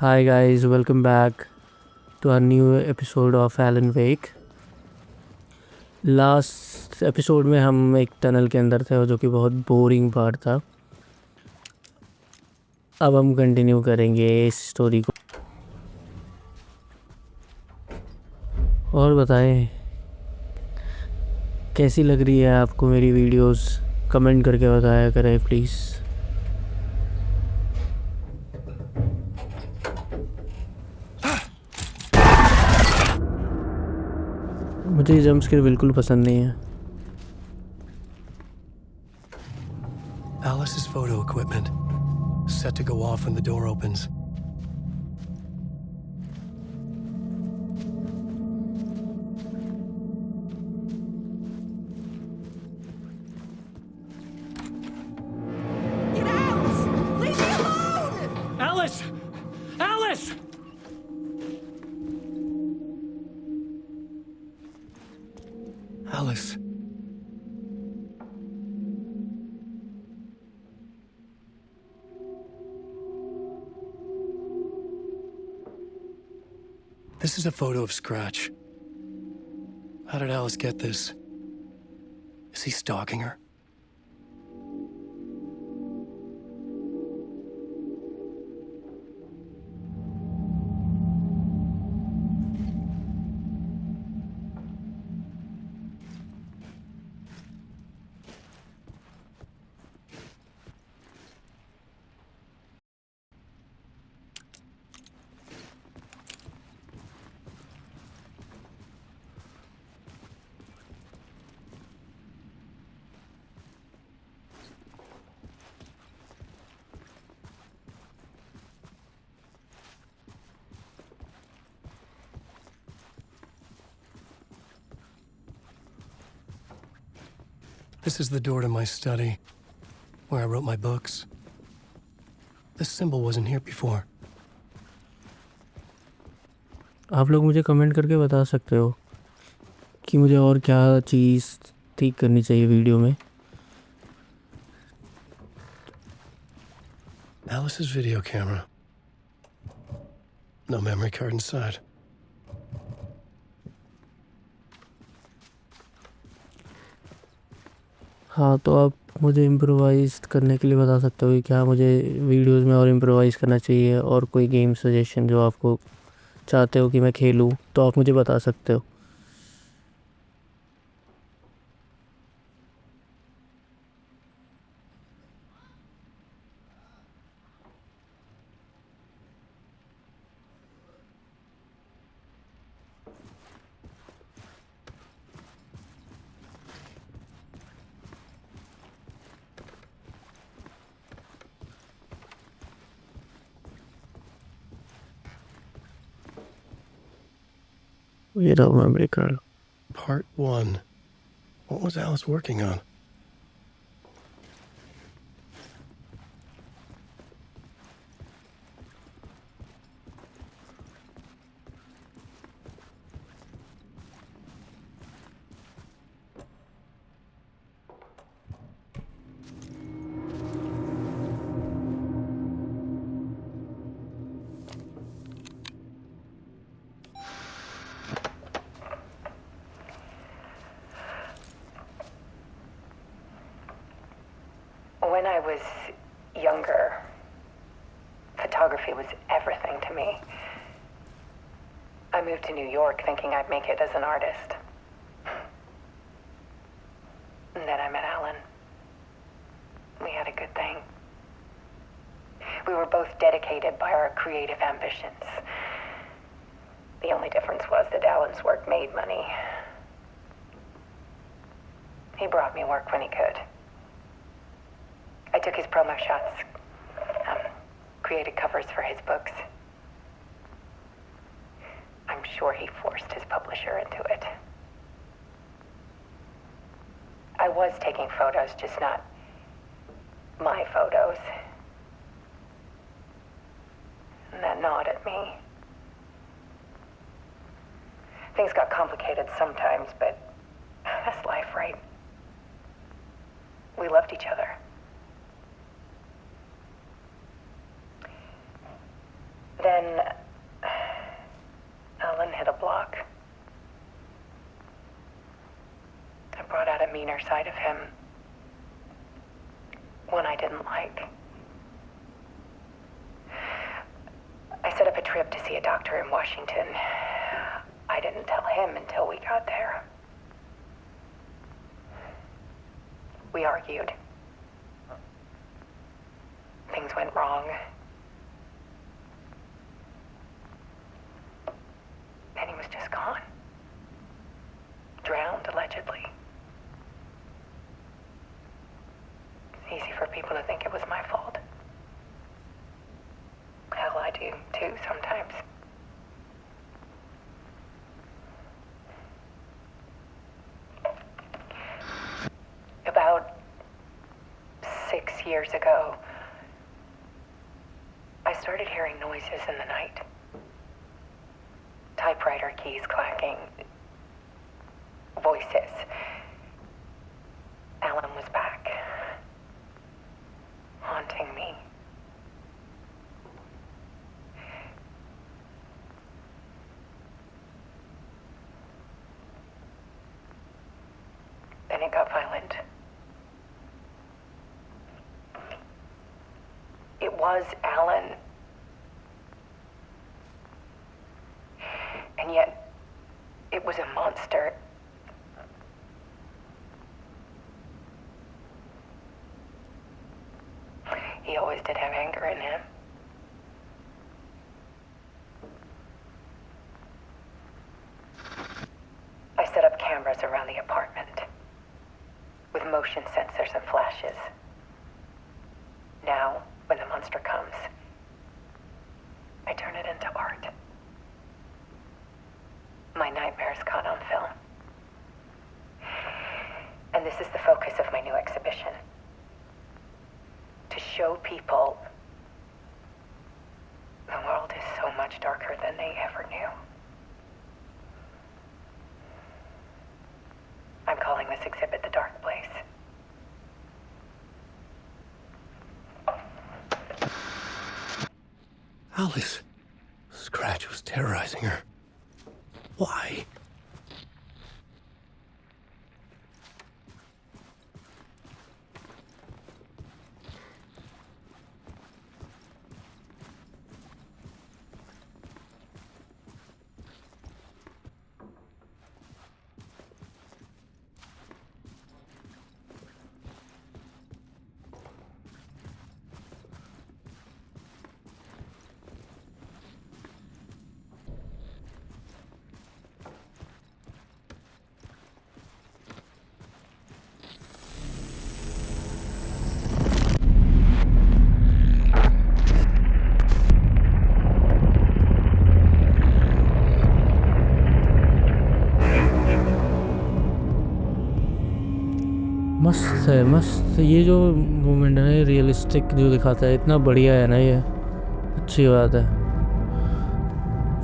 Hi guys, welcome back to our new episode of Alan Wake. Last episode में हम एक tunnel के अंदर थे और जो कि बहुत बोरिंग पार्ट था. अब हम कंटिन्यू करेंगे इस स्टोरी को. और बताएं कैसी लग रही है आपको मेरी वीडियोस. कमेंट करके बताया करें प्लीज़. मुझे जंप स्केयर बिल्कुल पसंद नहीं है. Alice's photo equipment, set to go off when the door opens. Get out! Leave me alone! Alice! Alice! Alice. This is a photo of Scratch. How did Alice get this? Is he stalking her? This is the door to my study, where I wrote my books. This symbol wasn't here before. आप लोग मुझे comment करके बता सकते हो कि मुझे और क्या चीज़ ठीक करनी चाहिए वीडियो में. Alice's video camera. No memory card inside. हाँ, तो आप मुझे इम्प्रोवाइज़ करने के लिए बता सकते हो कि क्या मुझे वीडियोस में और इम्प्रोवाइज़ करना चाहिए, और कोई गेम सजेशन जो आपको चाहते हो कि मैं खेलूँ तो आप मुझे बता सकते हो. ये रहा memory card. Part 1. What was Alice working on? When I was younger, photography was everything to me. I moved to New York thinking I'd make it as an artist. And then I met Alan. We had a good thing. We were both dedicated by our creative ambitions. The only difference was that Alan's work made money. He brought me work when he could. I took his promo shots, created covers for his books. I'm sure he forced his publisher into it. I was taking photos, just not my photos. And that gnawed at me. Things got complicated sometimes, but that's life, right? We loved each other. Then meaner side of him. One I didn't like. I set up a trip to see a doctor in Washington. I didn't tell him until we got there. We argued. Things went wrong. And he was just gone. Drowned, allegedly. It's easy for people to think it was my fault. Hell, I do too sometimes. About 6 years ago, I started hearing noises in the night. Typewriter keys clacking. Voices. Alan was back. Haunting me. Then it got violent. It was Alan. And yet, it was a monster. He always did have anger in him. I set up cameras around the apartment with motion sensors and flashes. Now, when the monster comes, I turn it into art. My nightmares caught on film. And this is the focus of my new exhibition. To show people the world is so much darker than they ever knew. I'm calling this exhibit The Dark Place. Alice. Scratch was terrorizing her. Why? मस्त है, मस्त। ये जो moment है ना, realistic जो दिखाता है, इतना बढ़िया है ना ये। अच्छी बात है।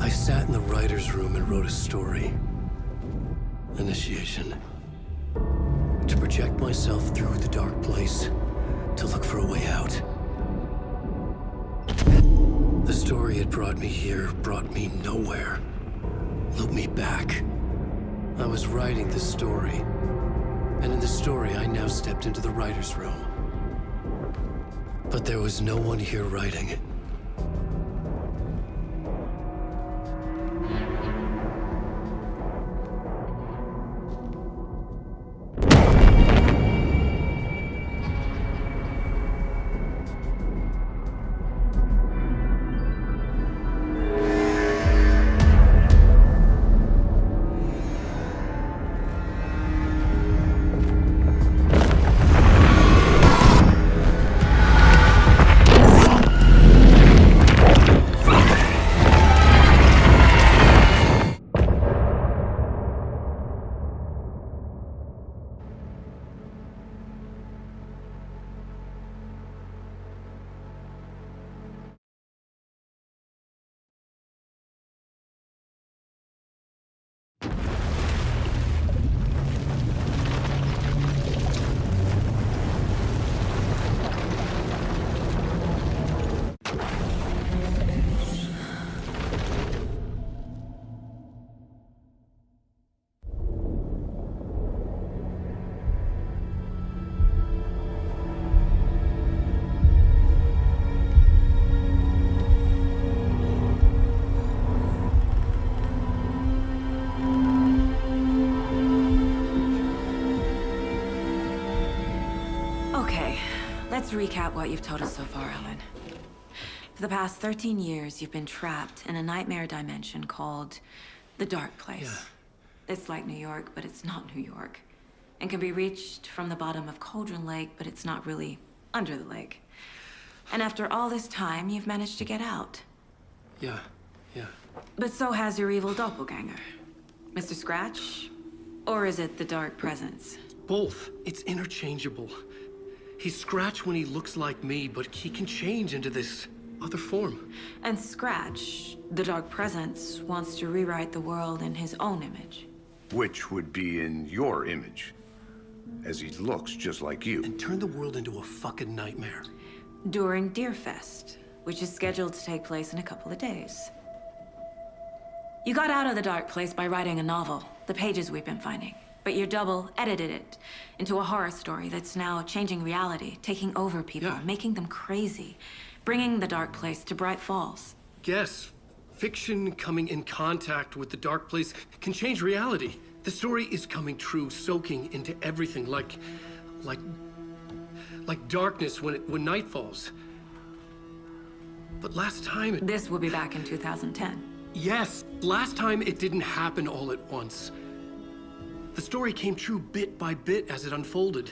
I sat in the writer's room and wrote a story. Initiation. To project myself through the dark place, to look for a way out. The story had brought me here, brought me nowhere. Looped me back. I was writing the story. And in the story, I now stepped into the writer's room. But there was no one here writing it. Let's recap what you've told us so far, Alan. For the past 13 years, you've been trapped in a nightmare dimension called the Dark Place. Yeah. It's like New York, but it's not New York. And can be reached from the bottom of Cauldron Lake, but it's not really under the lake. And after all this time, you've managed to get out. Yeah. But so has your evil doppelganger. Mr. Scratch? Or is it the Dark Presence? Both. It's interchangeable. He's Scratch when he looks like me, but he can change into this other form. And Scratch, the Dark Presence, wants to rewrite the world in his own image. Which would be in your image, as he looks just like you. And turn the world into a fucking nightmare. During Deerfest, which is scheduled to take place in a couple of days. You got out of the Dark Place by writing a novel, the pages we've been finding. But your double edited it into a horror story that's now changing reality, taking over people, Yeah. making them crazy, bringing the Dark Place to Bright Falls. Yes, fiction coming in contact with the Dark Place can change reality. The story is coming true, soaking into everything like darkness when night falls. But last time it... This will be back in 2010. Yes, last time it didn't happen all at once. The story came true bit by bit as it unfolded.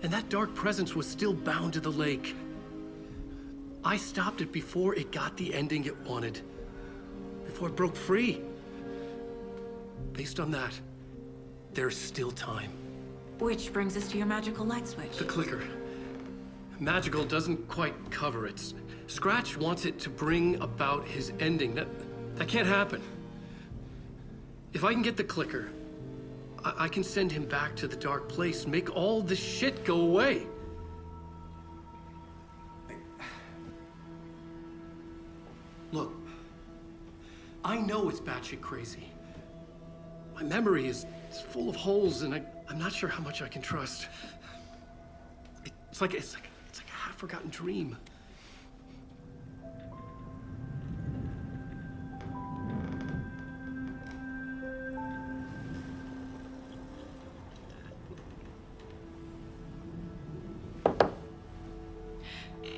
And that dark presence was still bound to the lake. I stopped it before it got the ending it wanted. Before it broke free. Based on that, there's still time. Which brings us to your magical light switch. The clicker. Magical doesn't quite cover it. Scratch wants it to bring about his ending. That can't happen. If I can get the clicker, I can send him back to the Dark Place, make all this shit go away. Look, I know it's batshit crazy. My memory is full of holes, and I'm not sure how much I can trust. It's like a half-forgotten dream.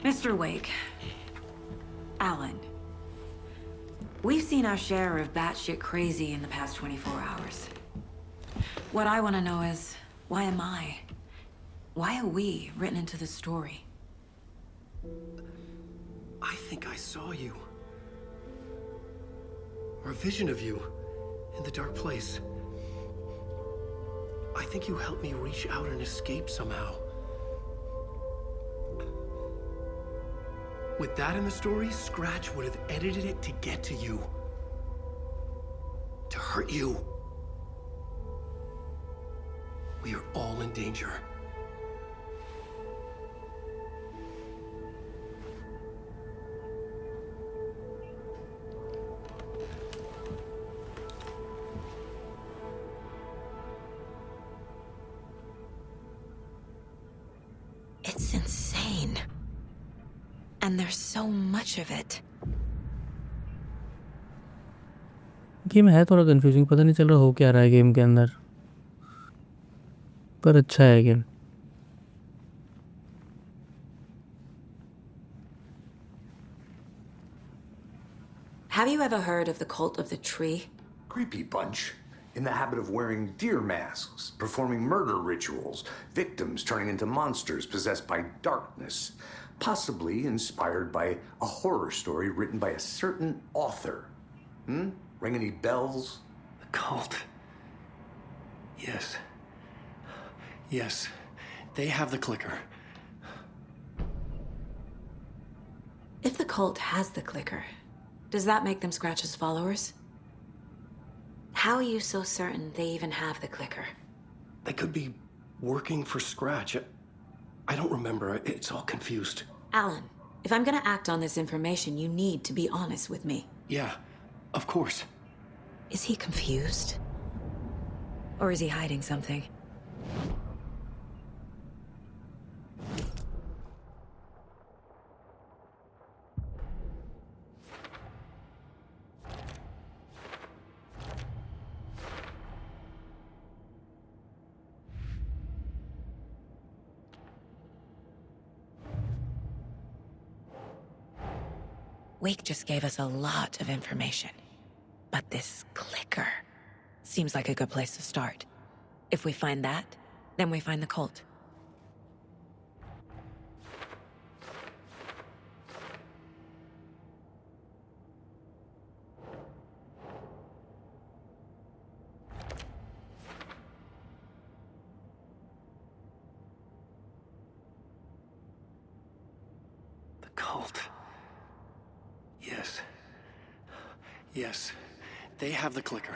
Mr. Wake. Alan. We've seen our share of batshit crazy in the past 24 hours. What I want to know is, why am I? Why are we written into the story? I think I saw you. Or a vision of you in the Dark Place. I think you helped me reach out and escape somehow. With that in the story, Scratch would have edited it to get to you. To hurt you. We are all in danger. It's insane. And there's so much of it. Game है थोड़ा confusing, पता नहीं चल रहा हो क्या रहा है गेम के अंदर, पर अच्छा है game. Have you ever heard of the cult of the tree? Creepy bunch. In the habit of wearing deer masks, performing murder rituals, victims turning into monsters possessed by darkness, possibly inspired by a horror story written by a certain author. Ring any bells? The cult. Yes. Yes. They have the clicker. If the cult has the clicker, does that make them Scratch's followers? How are you so certain they even have the clicker? They could be working for Scratch. I don't remember. It's all confused. Alan, if I'm gonna act on this information, you need to be honest with me. Yeah, of course. Is he confused? Or is he hiding something? Wake just gave us a lot of information. But this clicker seems like a good place to start. If we find that, then we find the cult. The cult. Yes. Yes. They have the clicker.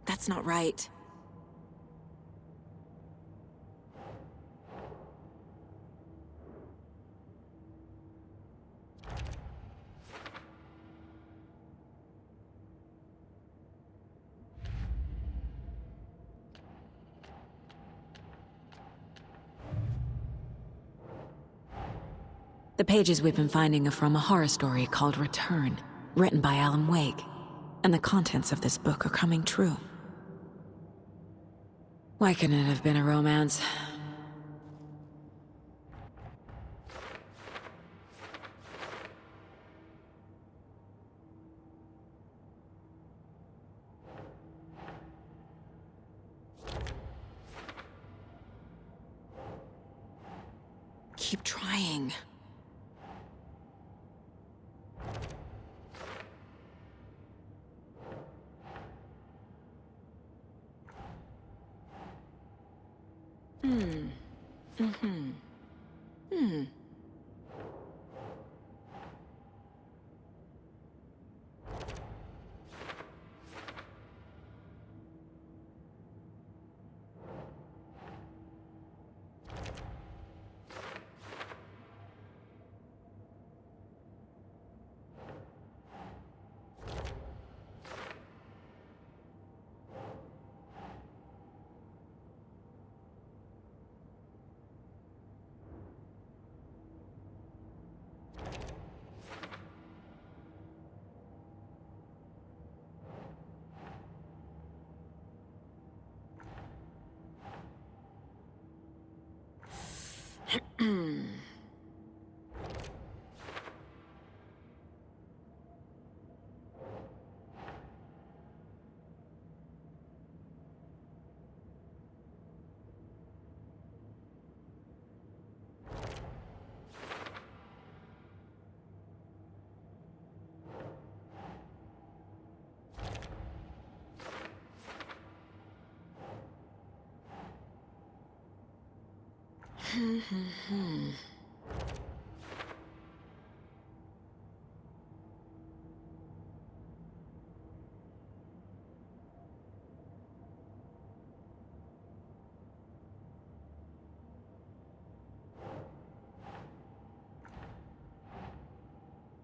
That's not right. The pages we've been finding are from a horror story called Return, written by Alan Wake. And the contents of this book are coming true. Why couldn't it have been a romance? Keep trying.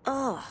Ugh.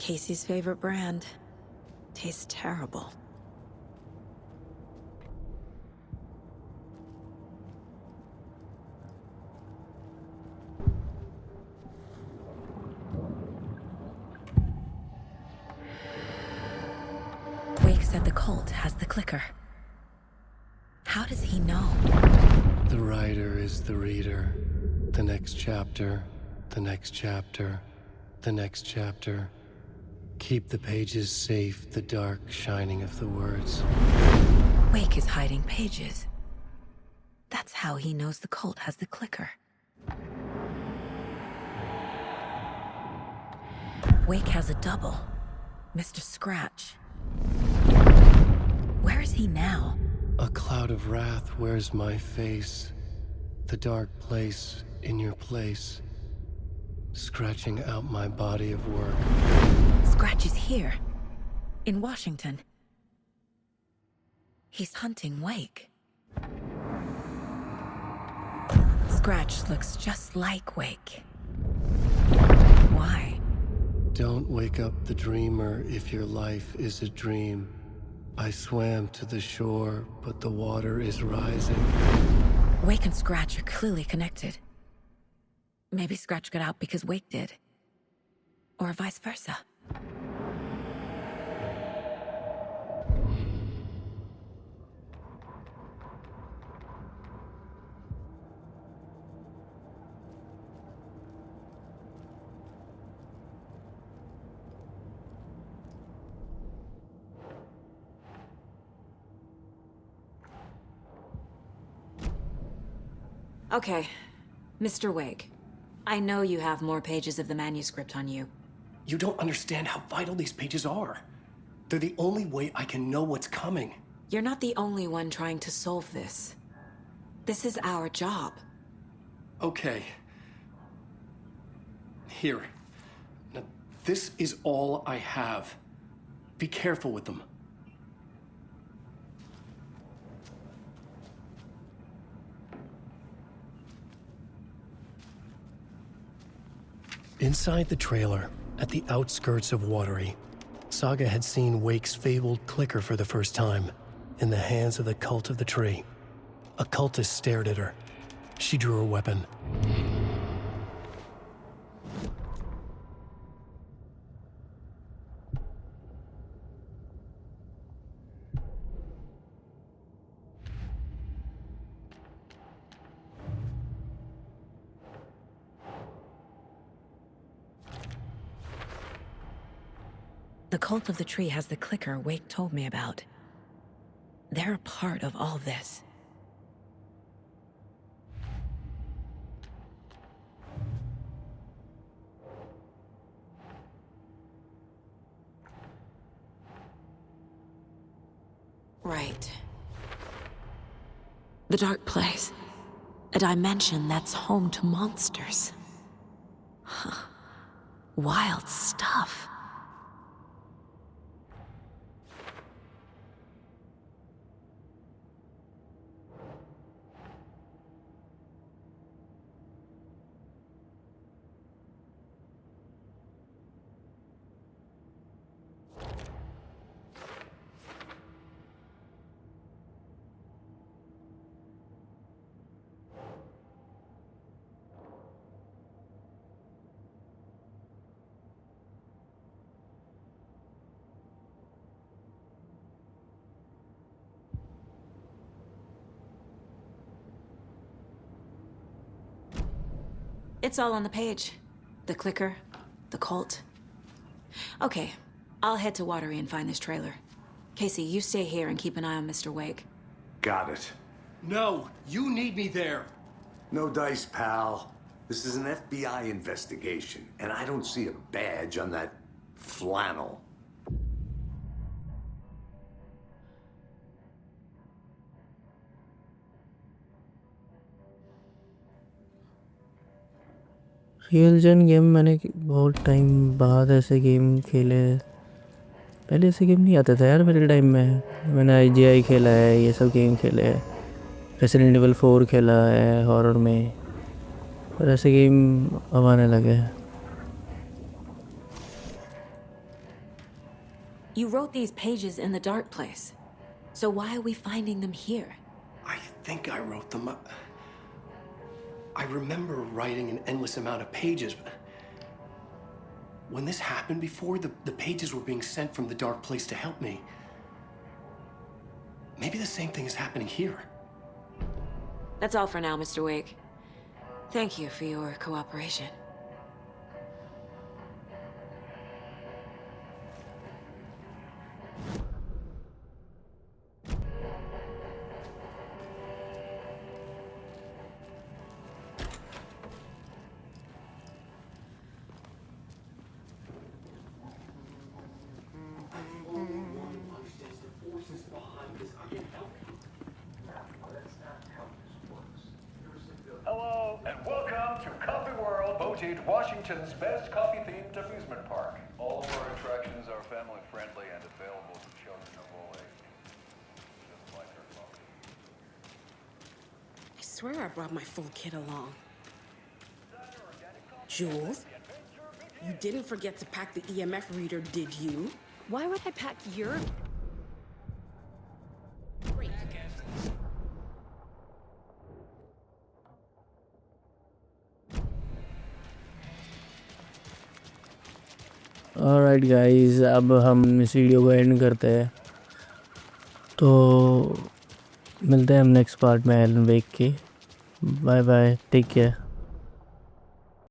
Casey's favorite brand. Tastes terrible. Wake said the cult has the clicker. How does he know? The writer is the reader. The next chapter, the next chapter, the next chapter. Keep the pages safe, the dark shining of the words. Wake is hiding pages. That's how he knows the cult has the clicker. Wake has a double. Mr. Scratch. Where is he now? A cloud of wrath wears my face. The dark place in your place. Scratching out my body of work. Scratch is here. In Washington. He's hunting Wake. Scratch looks just like Wake. Why? Don't wake up the dreamer if your life is a dream. I swam to the shore, but the water is rising. Wake and Scratch are clearly connected. Maybe Scratch got out because Wake did. Or vice versa. Okay, Mr. Wake. I know you have more pages of the manuscript on you. You don't understand how vital these pages are. They're the only way I can know what's coming. You're not the only one trying to solve this. This is our job. Okay. Here. Now, this is all I have. Be careful with them. Inside the trailer, at the outskirts of Watery, Saga had seen Wake's fabled clicker for the first time, in the hands of the Cult of the Tree. A cultist stared at her. She drew her weapon. The Cult of the Tree has the clicker Wake told me about. They're a part of all this. Right. The dark place. A dimension that's home to monsters. Huh. Wild stuff. It's all on the page. The clicker, the cult. Okay, I'll head to Watery and find this trailer. Casey, you stay here and keep an eye on Mr. Wake. Got it. No, you need me there. No dice, pal. This is an FBI investigation, and I don't see a badge on that flannel. Real जन game मैंने बहुत time बाद ऐसे game खेले। पहले ऐसे game नहीं आते थे यार मेरे टाइम में। मैंने IGI खेला है, ये सब गेम खेले हैं। रेसिडेंट एविल 4 खेला है हॉरर में, पर ऐसे गेम अब आने लगे हैं। You wrote these pages in the dark place. So why are we finding them here? I think I wrote them. I remember writing an endless amount of pages. When this happened before, the pages were being sent from the dark place to help me. Maybe the same thing is happening here. That's all for now, Mr. Wake. Thank you for your cooperation. Hello, and welcome to Coffee World, voted Washington's best coffee-themed amusement park. All of our attractions are family-friendly and available to children of all ages. Just like our coffee. I swear I brought my full kit along. Jules, you didn't forget to pack the EMF reader, did you? Why would I pack your... Great. Alright guys, अब हम इस video को and करते हैं। तो मिलते हैं हम नेक्स्ट पार्ट में एलन वेक के। Bye bye, take care.